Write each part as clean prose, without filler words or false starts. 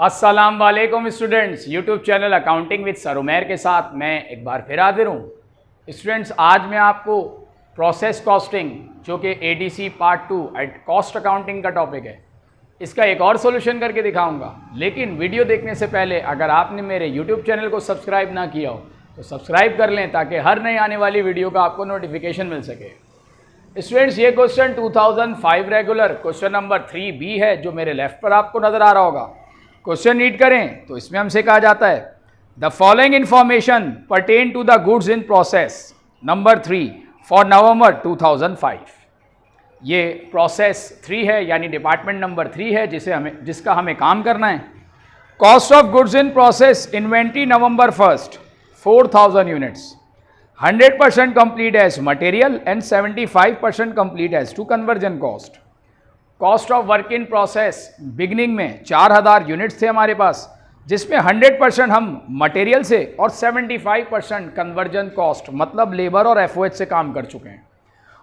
अस्सलाम वालेकुम students, YouTube channel accounting with sir Umair के साथ मैं एक बार फिर हाजिर हूँ। स्टूडेंट्स, आज मैं आपको प्रोसेस कॉस्टिंग जो कि एडीसी पार्ट 2 कॉस्ट अकाउंटिंग का टॉपिक है, इसका एक और सॉल्यूशन करके दिखाऊंगा। लेकिन वीडियो देखने से पहले अगर आपने मेरे यूट्यूब चैनल को सब्सक्राइब ना किया हो तो सब्सक्राइब कर लें ताकि हर नई आने वाली वीडियो का आपको नोटिफिकेशन मिल सके। स्टूडेंट्स, ये question 2005 regular question number 3B है जो मेरे लेफ्ट पर आपको नज़र आ रहा होगा। क्वेश्चन रीड करें तो इसमें हमसे कहा जाता है the following information pertain to the goods in process number 3 for November 2005। ये प्रोसेस 3 है यानी डिपार्टमेंट नंबर 3 है जिसका हमें काम करना है। Cost of goods in process inventory November 1 4000 units, 100% complete as material and 75% complete as to conversion cost. Cost of work in process beginning में 4000 यूनिट्स थे हमारे पास, जिसमें 100% हम मटेरियल से और 75% कन्वर्जन कॉस्ट मतलब लेबर और एफओएच से काम कर चुके हैं।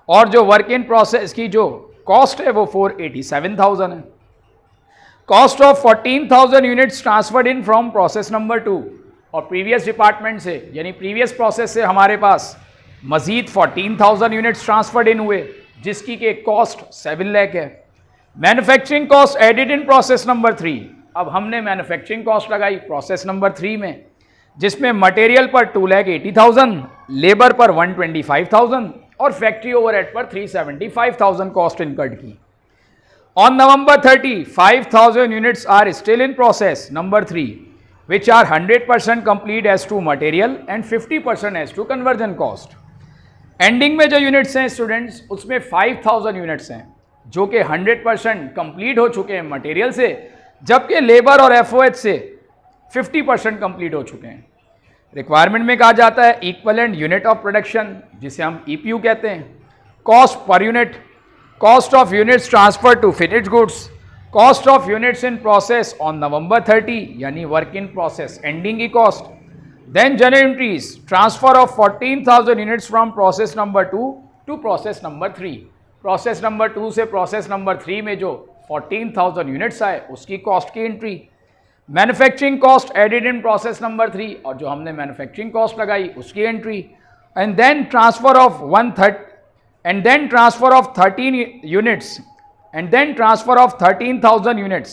और जो वर्क इन प्रोसेस की जो कॉस्ट है वो 487,000 है। Cost of 14,000 units transferred in from process number 2, और प्रीवियस डिपार्टमेंट से यानी प्रीवियस प्रोसेस से हमारे पास मजीद 14,000 यूनिट्स ट्रांसफर्ड इन हुए जिसकी के कॉस्ट 7 लाख है। Manufacturing cost added in process number 3, अब हमने मैन्युफैक्चरिंग कॉस्ट लगाई प्रोसेस नंबर 3 में, जिसमें मटेरियल पर 2,80,000, लेबर पर 125,000 और फैक्ट्री ओवरहेड पर 375,000 कॉस्ट इनकर्ड की। On November 30, 5,000 units are still in process number 3 which are 100% complete as to material and 50% as to conversion cost। Ending में जो यूनिट्स हैं स्टूडेंट्स उसमें 5,000 यूनिट्स हैं जो कि 100% कंप्लीट हो चुके हैं मटेरियल से, जबकि लेबर और एफओएच से 50% कंप्लीट हो चुके हैं। रिक्वायरमेंट में कहा जाता है इक्वलेंट यूनिट ऑफ प्रोडक्शन जिसे हम ईपीयू कहते हैं, cost per unit, cost of units transfer to finished goods, cost of units in process on November 30 यानी वर्क इन प्रोसेस एंडिंग की cost, then general entries transfer of 14,000 units from process number 2 to process number 3। Process number 2 से process number 3 में जो 14,000 units आए उसकी cost की entry, manufacturing cost added in process number 3 और जो हमने मैन्युफैक्चरिंग कॉस्ट लगाई उसकी entry, and then transfer of 13 units and then transfer of 13,000 units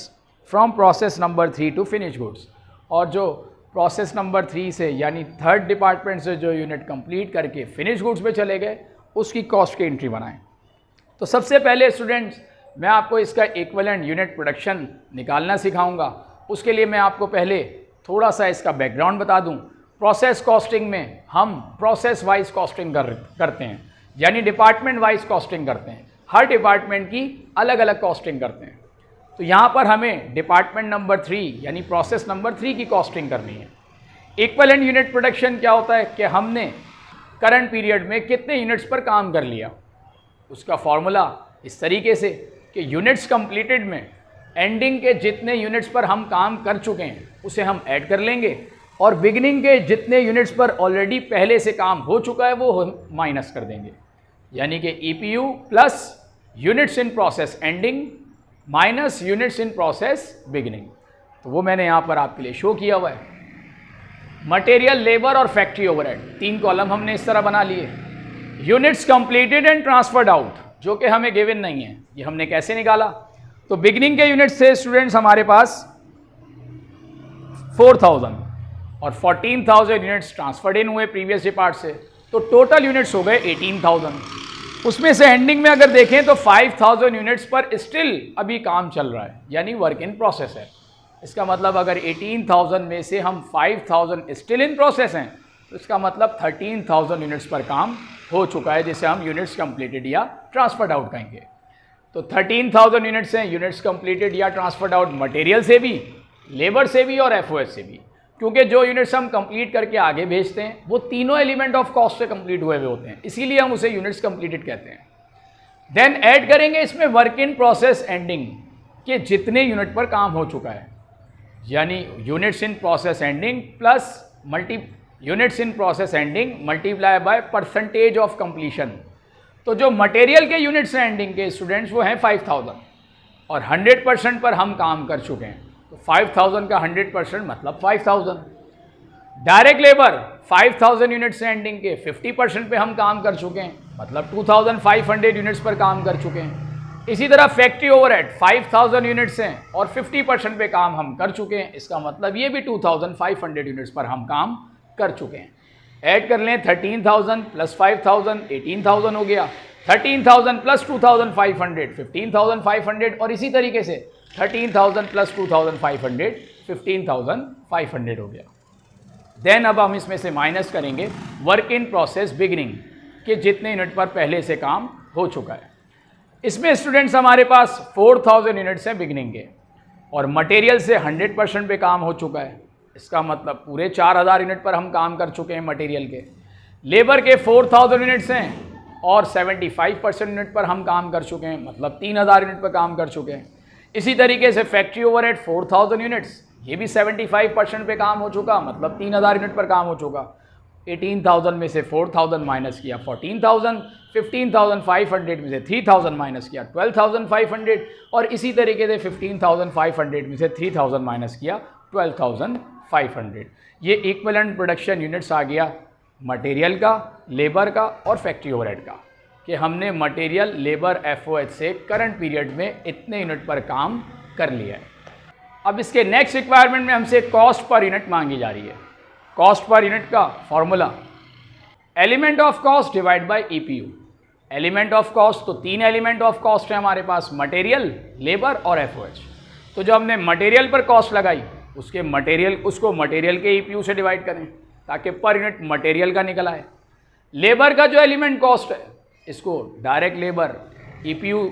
from process number 3 to finished goods। और जो प्रोसेस नंबर 3 से यानी थर्ड डिपार्टमेंट से जो यूनिट कंप्लीट करके फिनिश गुड्स पे चले गए उसकी कॉस्ट की एंट्री बनाएं। तो सबसे पहले स्टूडेंट्स मैं आपको इसका इक्विवेलेंट यूनिट प्रोडक्शन निकालना सिखाऊंगा। उसके लिए मैं आपको पहले थोड़ा सा इसका बैकग्राउंड बता दूं। प्रोसेस कॉस्टिंग में हम प्रोसेस वाइज कॉस्टिंग करते हैं यानी डिपार्टमेंट वाइज कॉस्टिंग करते हैं, हर डिपार्टमेंट की अलग अलग कॉस्टिंग करते हैं। तो यहाँ पर हमें डिपार्टमेंट नंबर 3 यानी प्रोसेस नंबर 3 की कॉस्टिंग करनी है। इक्विवेलेंट यूनिट प्रोडक्शन क्या होता है कि हमने करंट पीरियड में कितने यूनिट्स पर काम कर लिया, उसका फॉर्मूला इस तरीके से कि यूनिट्स कंप्लीटेड में एंडिंग के जितने यूनिट्स पर हम काम कर चुके हैं उसे हम ऐड कर लेंगे और बिगिनिंग के जितने यूनिट्स पर ऑलरेडी पहले से काम हो चुका है वो माइनस कर देंगे, यानी कि EPU plus units in process ending minus units in process beginning. तो वो मैंने यहाँ पर आपके लिए शो किया हुआ है। मटेरियल, लेबर और फैक्ट्री ओवरहेड 3 कॉलम हमने इस तरह बना लिए। Units completed and transferred out जो कि हमें गिवन नहीं है, ये हमने कैसे निकाला। तो बिगिनिंग के यूनिट्स थे स्टूडेंट्स हमारे पास 4,000 और 14,000 यूनिट्स ट्रांसफर्ड इन हुए प्रीवियस डिपार्ट से, तो टोटल यूनिट्स हो गए 18,000। उसमें से एंडिंग में अगर देखें तो 5,000 यूनिट्स पर स्टिल अभी काम चल रहा है यानी वर्क इन प्रोसेस है। इसका मतलब अगर 18,000 में से हम 5,000 स्टिल इन प्रोसेस हैं तो इसका मतलब 13,000 यूनिट्स पर काम हो चुका है जिसे हम यूनिट्स कंप्लीटेड या ट्रांसफर्ड आउट कहेंगे। तो 13,000 यूनिट्स हैं यूनिट्स कंप्लीटेड या ट्रांसफर्ड आउट मटेरियल से भी, लेबर से भी और एफओएच से भी, क्योंकि जो यूनिट्स हम कंप्लीट करके आगे भेजते हैं वो तीनों एलिमेंट ऑफ कॉस्ट से कंप्लीट हुए हुए होते हैं, इसीलिए हम उसे यूनिट्स कंप्लीटेड कहते हैं। देन ऐड करेंगे इसमें वर्क इन प्रोसेस एंडिंग के जितने यूनिट पर काम हो चुका है, यानी units in process ending plus units in process ending multiply by percentage of completion. तो जो मटेरियल के यूनिट्स हैं एंडिंग के स्टूडेंट्स वो हैं 5,000 और 100% पर हम काम कर चुके हैं, तो 5000 का 100% मतलब 5000। डायरेक्ट लेबर 5000 यूनिट्स से एंडिंग के 50% पे हम काम कर चुके हैं, मतलब 2500 यूनिट्स पर काम कर चुके हैं। इसी तरह फैक्ट्री ओवरहेड 5000 यूनिट्स हैं और 50% पे काम हम कर चुके हैं, इसका मतलब ये भी 2500 यूनिट्स पर हम काम कर चुके हैं। ऐड कर लें 13,000 प्लस 5,000 18,000 हो गया, 13,000 प्लस 2,500 15,500 और इसी तरीके से 13,000 प्लस 2,500 15,500 हो गया। देन अब हम इसमें से माइनस करेंगे वर्क इन प्रोसेस बिगिनिंग के जितने यूनिट पर पहले से काम हो चुका है। इसमें स्टूडेंट्स हमारे पास 4000 यूनिट्स हैं बिगिनिंग के और मटेरियल से 100% पे काम हो चुका है, इसका मतलब पूरे 4000 यूनिट पर हम काम कर चुके हैं मटेरियल के। लेबर के 4000 यूनिट्स हैं और 75% यूनिट पर हम काम कर चुके हैं, मतलब 3000 यूनिट पर काम कर चुके हैं। इसी तरीके से फैक्ट्री ओवरहेड 4000 यूनिट्स, ये भी 75% पे काम हो चुका, मतलब 3000 यूनिट पर काम हो चुका। 18,000 में से 4000 माइनस किया 14,000, 15,500 में से 3000 माइनस किया 12,500 और इसी तरीके से 15,500 में से 3000 माइनस किया 12,500। ये इक्विवेलेंट प्रोडक्शन यूनिट्स आ गया मटेरियल का, लेबर का और फैक्ट्री ओवरहेड का, कि हमने मटेरियल, लेबर, एफओएच से करंट पीरियड में इतने यूनिट पर काम कर लिया है। अब इसके नेक्स्ट रिक्वायरमेंट में हमसे कॉस्ट पर यूनिट मांगी जा रही है। कॉस्ट पर यूनिट का formula element of cost divide by EPU. Element of cost, तो 3 एलिमेंट ऑफ कॉस्ट है हमारे पास, मटेरियल, लेबर और एफओएच। तो जो हमने मटेरियल पर कॉस्ट लगाई उसको मटेरियल के ईपीयू से डिवाइड करें ताकि पर यूनिट मटेरियल का निकल आए। लेबर का जो एलिमेंट कॉस्ट है इसको डायरेक्ट लेबर ईपीयू,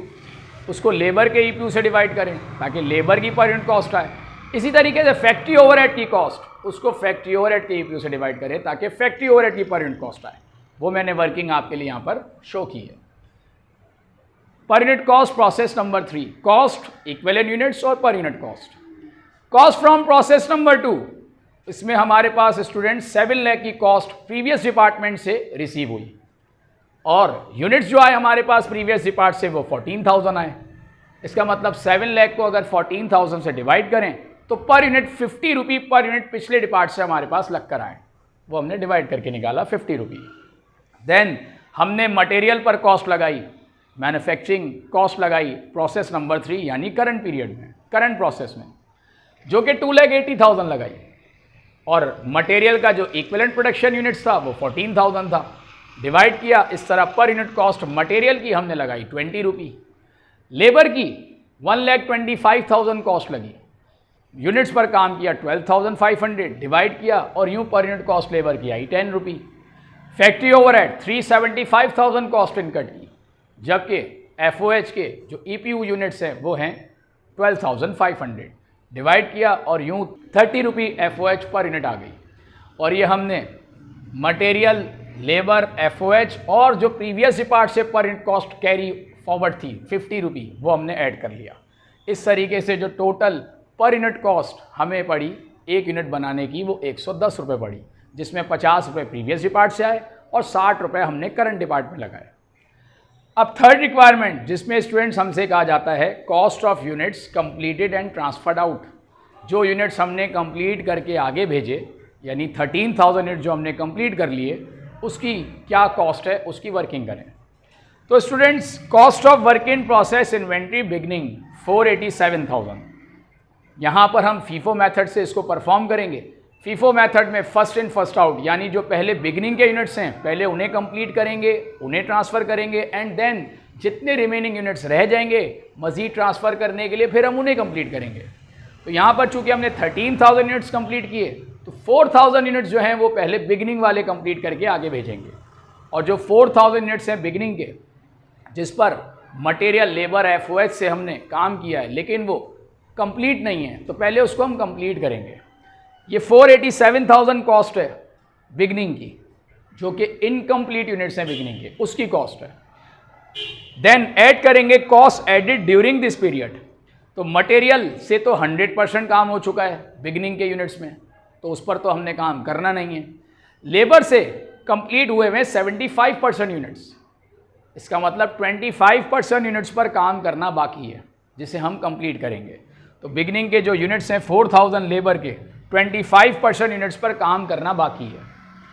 उसको लेबर के ईपीयू से डिवाइड करें ताकि लेबर की पर यूनिट कॉस्ट आए। इसी तरीके से फैक्ट्री ओवरहेड की कॉस्ट, उसको फैक्ट्री ओवरहेड के ईपीयू से डिवाइड करें ताकि फैक्ट्री ओवरहेड की पर यूनिट कॉस्ट आए। वो मैंने वर्किंग आपके लिए यहाँ पर शो की है। Per unit cost process number 3, cost equivalent units और per unit cost. Cost from process number 2, इसमें हमारे पास स्टूडेंट 7 लाख की कॉस्ट प्रीवियस डिपार्टमेंट से रिसीव हुई और यूनिट्स जो आए हमारे पास प्रीवियस डिपार्ट से वो 14,000 आए। इसका मतलब 7 लाख को अगर 14,000 से डिवाइड करें तो पर यूनिट 50 रुपी पर यूनिट पिछले डिपार्ट से हमारे पास लग कर आए, वो हमने डिवाइड करके निकाला 50 रुपी। देन हमने मटेरियल पर कॉस्ट लगाई, मैन्युफैक्चरिंग कॉस्ट लगाई प्रोसेस नंबर 3 यानी करंट पीरियड में, करंट प्रोसेस में, जो कि 2,80,000 लगाई और मटेरियल का जो इक्विवेलेंट प्रोडक्शन यूनिट्स था वो 14,000 था। डिवाइड किया इस तरह, पर यूनिट कॉस्ट मटेरियल की हमने लगाई 20 रुपी, लेबर की 1,25,000 कॉस्ट लगी, यूनिट्स पर काम किया 12,500, डिवाइड किया और यूं पर यूनिट कॉस्ट लेबर की आई 10 रुपी। फैक्ट्री ओवरहेड 375,000 कॉस्ट इनकट की, जबकि एफओएच के जो ईपीयू यूनिट्स हैं वो हैं 12,500, डिवाइड किया और यूं 30 रुपी एफओएच पर यूनिट आ गई। और ये हमने मटेरियल, लेबर, एफओएच और जो प्रीवियस डिपार्ट से पर यूनिट कॉस्ट कैरी फॉरवर्ड थी 50 रुपी, वो हमने ऐड कर लिया। इस तरीके से जो टोटल पर यूनिट कॉस्ट हमें पड़ी एक यूनिट बनाने की वो 110 रुपये पड़ी, जिसमें 50 रुपये प्रीवियस डिपार्ट से आए और 60 रुपये हमने करंट डिपार्ट में लगाए। अब थर्ड रिक्वायरमेंट जिसमें स्टूडेंट्स हमसे कहा जाता है cost of units completed and transferred out. जो यूनिट्स हमने कंप्लीट करके आगे भेजे, यानी 13,000 यूनिट जो हमने कंप्लीट कर लिए, उसकी क्या कॉस्ट है उसकी वर्किंग करें। तो students cost of work in process inventory beginning 487,000। यहाँ पर हम फीफो मेथड से इसको परफॉर्म करेंगे। फीफो मेथड में फर्स्ट इन फर्स्ट आउट, यानी जो पहले बिगनिंग के यूनिट्स हैं पहले उन्हें कंप्लीट करेंगे, उन्हें ट्रांसफ़र करेंगे एंड देन जितने रिमेनिंग यूनिट्स रह जाएंगे मज़ीद ट्रांसफ़र करने के लिए फिर हम उन्हें कंप्लीट करेंगे। तो यहाँ पर चूँकि हमने 13,000 यूनिट्स कंप्लीट किए तो 4,000 यूनिट्स जो हैं वो पहले बिगनिंग वाले कंप्लीट करके आगे भेजेंगे, और जो 4,000 यूनिट्स हैं बिगनिंग के जिस पर मटेरियल, लेबर, एफओएच से हमने काम किया है लेकिन वो कंप्लीट नहीं है, तो पहले उसको हम कंप्लीट करेंगे। ये 487,000 कॉस्ट है बिगनिंग की, जो कि इनकम्प्लीट यूनिट्स हैं बिगनिंग के, उसकी कॉस्ट है। देन ऐड करेंगे cost added during this period. तो मटेरियल से तो 100% काम हो चुका है बिगनिंग के यूनिट्स में, तो उस पर तो हमने काम करना नहीं है। लेबर से कंप्लीट हुए हुए 75% यूनिट्स, इसका मतलब 25% यूनिट्स पर काम करना बाकी है जिसे हम कंप्लीट करेंगे। तो बिगिनिंग के जो यूनिट्स हैं 4000 लेबर के 25% यूनिट्स पर काम करना बाकी है।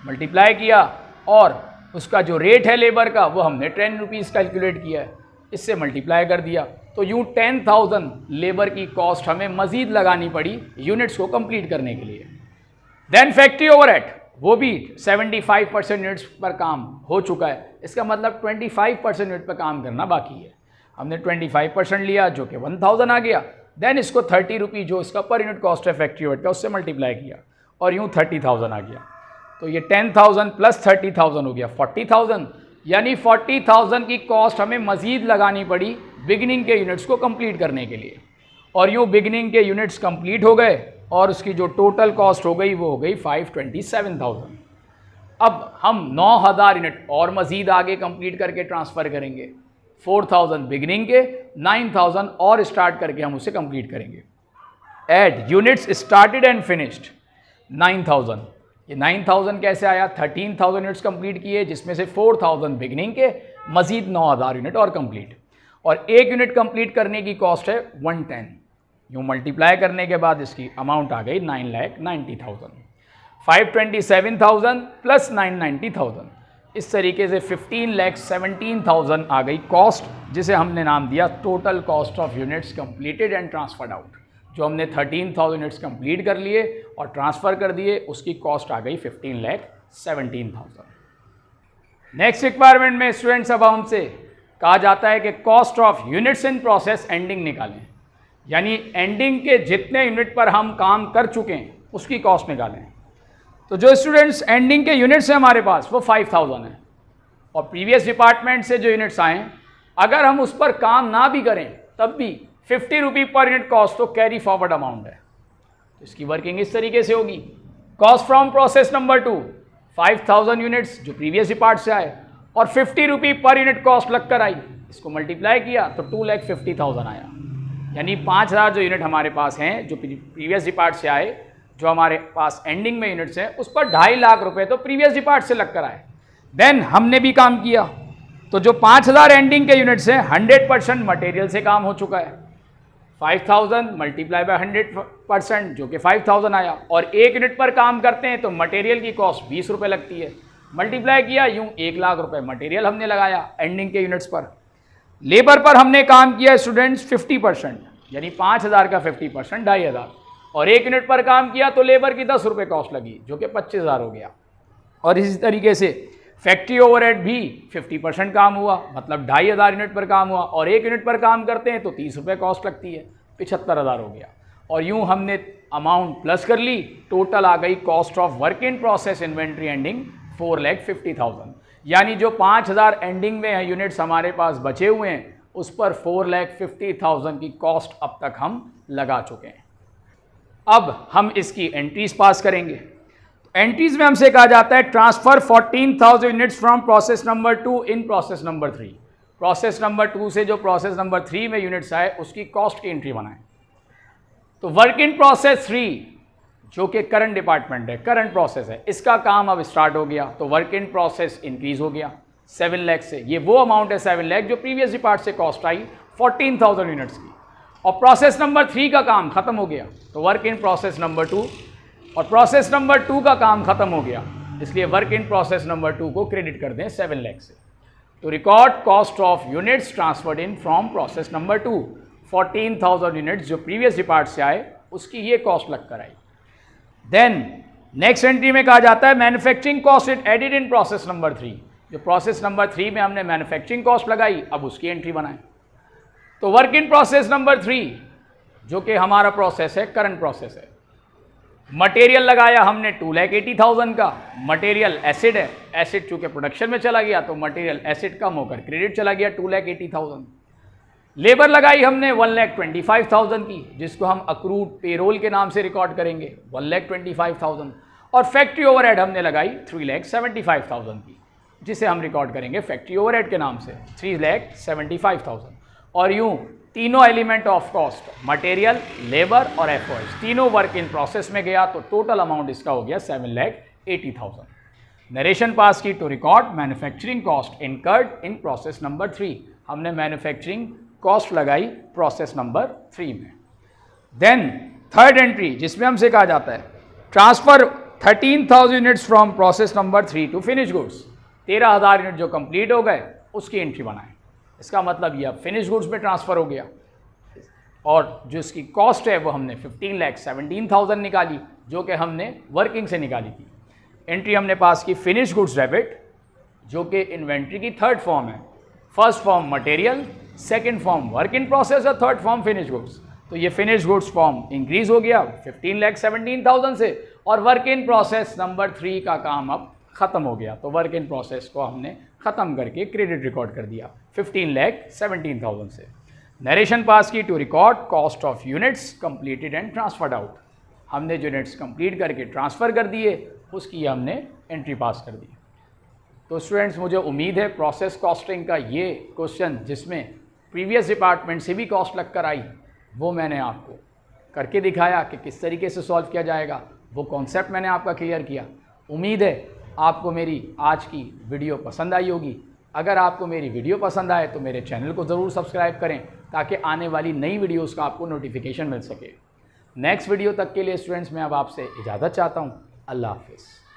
मल्टीप्लाई किया और उसका जो रेट है लेबर का वो हमने 10 रुपीज़ कैलकुलेट किया है, इससे मल्टीप्लाई कर दिया। तो यूँ 10,000 लेबर की कॉस्ट हमें मज़ीद लगानी पड़ी यूनिट्स को कंप्लीट करने के लिए। देन फैक्ट्री ओवरहेड वो भी 75% यूनिट्स पर काम हो चुका है, इसका मतलब 25% यूनिट पर काम करना बाकी है। हमने 25% लिया जो कि 1000 आ गया। देन इसको 30 रुपी जो इसका पर यूनिट कॉस्ट है फैक्ट्री ओवरहेड का उससे मल्टीप्लाई किया और यूँ 30,000 आ गया। तो ये 10,000 प्लस 30,000 हो गया 40,000, यानी 40,000 की कॉस्ट हमें मज़ीद लगानी पड़ी बिगिनिंग के यूनिट्स को कंप्लीट करने के लिए। और यूँ बिगिनिंग के यूनिट्स कंप्लीट हो गए और उसकी जो टोटल कॉस्ट हो गई वो हो गई 527,000। अब हम 9,000 यूनिट और मज़ीद आगे कंप्लीट करके ट्रांसफ़र करेंगे। 4,000 बिगिनिंग के, 9,000 और स्टार्ट करके हम उसे कंप्लीट करेंगे। Add units started and finished 9,000। ये 9,000 कैसे आया? 13,000 यूनिट्स कंप्लीट किए जिसमें से 4,000 बिगिनिंग के, मज़ीद 9,000 यूनिट और कंप्लीट। और एक यूनिट कंप्लीट करने की कॉस्ट है 110। यूँ मल्टीप्लाई करने के बाद इसकी अमाउंट आ गई 9,90,000। 527,000 प्लस 990,000, इस तरीके से 15,17,000 आ गई कॉस्ट, जिसे हमने नाम दिया total cost of units completed and transferred out. जो हमने 13,000 यूनिट्स कंप्लीट कर लिए और ट्रांसफ़र कर दिए उसकी कॉस्ट आ गई 15,17,000। नेक्स्ट रिक्वायरमेंट में स्टूडेंट्स अब हमसे कहा जाता है कि cost of units in process ending निकालें, यानी एंडिंग के जितने यूनिट पर हम काम कर चुके हैं उसकी कॉस्ट निकालें। तो जो स्टूडेंट्स एंडिंग के यूनिट्स हैं हमारे पास वो 5,000 है और प्रीवियस डिपार्टमेंट से जो यूनिट्स आए अगर हम उस पर काम ना भी करें तब भी 50 रुपी पर यूनिट कॉस्ट तो कैरी फॉरवर्ड अमाउंट है। तो इसकी वर्किंग इस तरीके से होगी। Cost from process number 2 5,000 units जो प्रीवियस डिपार्ट से आए और 50 रुपी पर यूनिट कॉस्ट लगकर आई, इसको मल्टीप्लाई किया तो 2,50,000 आया। यानी 5,000 जो यूनिट हमारे पास हैं जो प्रीवियस डिपार्ट से आए, जो हमारे पास एंडिंग में यूनिट्स हैं उस पर 2.5 लाख रुपए तो प्रीवियस डिपार्ट से लगकर आए। देन हमने भी काम किया तो जो 5,000 एंडिंग के यूनिट्स हैं 100% मटेरियल से काम हो चुका है। 5,000 मल्टीप्लाई बाय 100% जो कि 5,000 आया। और एक यूनिट पर काम करते हैं तो मटेरियल की कॉस्ट 20 रुपये लगती है, मल्टीप्लाई किया यूँ 1 लाख रुपए मटेरियल हमने लगाया एंडिंग के यूनिट्स पर। लेबर पर हमने काम किया स्टूडेंट्स 50%, यानी 5,000 का 50% 2,500, और एक यूनिट पर काम किया तो लेबर की 10 रुपये कॉस्ट लगी जो कि 25,000 हो गया। और इसी तरीके से फैक्ट्री ओवरहेड भी 50% काम हुआ, मतलब 2,500 यूनिट पर काम हुआ, और एक यूनिट पर काम करते हैं तो 30 रुपये कॉस्ट लगती है, 75,000 हो गया। और यूँ हमने अमाउंट प्लस कर ली, टोटल आ गई cost of work in process inventory ending 4,50,000। यानी जो 5,000 एंडिंग में यूनिट्स हमारे पास बचे हुए हैं उस पर 4,50,000 की कॉस्ट अब तक हम लगा चुके हैं। अब हम इसकी एंट्रीज पास करेंगे। एंट्रीज में हमसे कहा जाता है transfer 14,000 units from process number 2 in process number 3। Process number 2 से जो प्रोसेस नंबर 3 में यूनिट्स आए उसकी कॉस्ट की एंट्री बनाएं। तो वर्क इन प्रोसेस 3 जो कि करंट डिपार्टमेंट है, करंट प्रोसेस है, इसका काम अब स्टार्ट हो गया। तो वर्क इन प्रोसेस इंक्रीज हो गया 7 लाख से। ये वो अमाउंट है 7 लाख जो प्रीवियस डिपार्ट से कॉस्ट आई 14,000 यूनिट्स की। और प्रोसेस नंबर 3 का काम खत्म हो गया तो वर्क इन प्रोसेस नंबर 2, और प्रोसेस नंबर 2 का काम खत्म हो गया इसलिए वर्क इन प्रोसेस नंबर 2 को क्रेडिट कर दें 7 लाख से। तो record cost of units transferred in from process number 2 14,000 units जो प्रीवियस डिपार्ट से आए उसकी ये कॉस्ट लग कर आई। देन नेक्स्ट एंट्री में कहा जाता है manufacturing cost it added in process number 3। जो प्रोसेस नंबर 3 में हमने मैन्युफैक्चरिंग कॉस्ट लगाई अब उसकी एंट्री बनाएं। तो वर्क इन प्रोसेस नंबर 3 जो कि हमारा प्रोसेस है, करंट प्रोसेस है, मटेरियल लगाया हमने 2,80,000 का। मटेरियल एसिड है, एसिड चूँकि प्रोडक्शन में चला गया तो मटेरियल एसिड कम होकर क्रेडिट चला गया 2,80,000। लेबर लगाई हमने 1,25,000 की जिसको हम अक्रूड पेरोल के नाम से रिकॉर्ड करेंगे 1,25,000। और फैक्ट्री ओवरहेड हमने लगाई 3,75,000 की जिसे हम रिकॉर्ड करेंगे फैक्ट्री ओवरहेड के नाम से 3,75,000। और यूँ तीनों element of cost material, labour और एफर्ट्स तीनों वर्क इन प्रोसेस में गया तो टोटल अमाउंट इसका हो गया 7,80,000। नरेशन पास की to record manufacturing cost incurred in process number 3। हमने मैन्युफैक्चरिंग कॉस्ट लगाई प्रोसेस नंबर 3 में। देन थर्ड एंट्री जिसमें हमसे कहा जाता है transfer 13,000 units from process number 3 to finish goods. 13,000 unit जो कंप्लीट हो गए उसकी एंट्री बनाएं। इसका मतलब ये अब फिनिश गुड्स में ट्रांसफ़र हो गया और जो इसकी कॉस्ट है वो हमने 15,17,000 निकाली जो कि हमने वर्किंग से निकाली थी। एंट्री हमने पास की फिनिश गुड्स डेबिट जो कि इन्वेंट्री की थर्ड फॉर्म है। First form material, second form work in process और थर्ड फॉर्म फिनिश गुड्स। तो ये फिनिश गुड्स फॉर्म इंक्रीज हो गया 15,17,000 से और वर्क इन प्रोसेस नंबर 3 का काम अब ख़त्म हो गया। तो वर्क इन प्रोसेस को हमने ख़त्म करके क्रेडिट रिकॉर्ड कर दिया 15,17,000 से। नरेशन पास की to record cost of units completed and transferred out. हमने जो यूनिट्स कंप्लीट करके ट्रांसफ़र कर दिए उसकी हमने एंट्री पास कर दी। तो स्टूडेंट्स मुझे उम्मीद है प्रोसेस कॉस्टिंग का ये क्वेश्चन जिसमें प्रीवियस डिपार्टमेंट से भी कॉस्ट लग कर आई वो मैंने आपको करके दिखाया कि किस तरीके से सॉल्व किया जाएगा। वो कॉन्सेप्ट मैंने आपका क्लियर किया। उम्मीद है आपको मेरी आज की वीडियो पसंद आई होगी। अगर आपको मेरी वीडियो पसंद आए तो मेरे चैनल को ज़रूर सब्सक्राइब करें ताकि आने वाली नई वीडियोज़ का आपको नोटिफिकेशन मिल सके। नेक्स्ट वीडियो तक के लिए स्टूडेंट्स मैं अब आपसे इजाज़त चाहता हूँ। अल्लाह हाफिज़।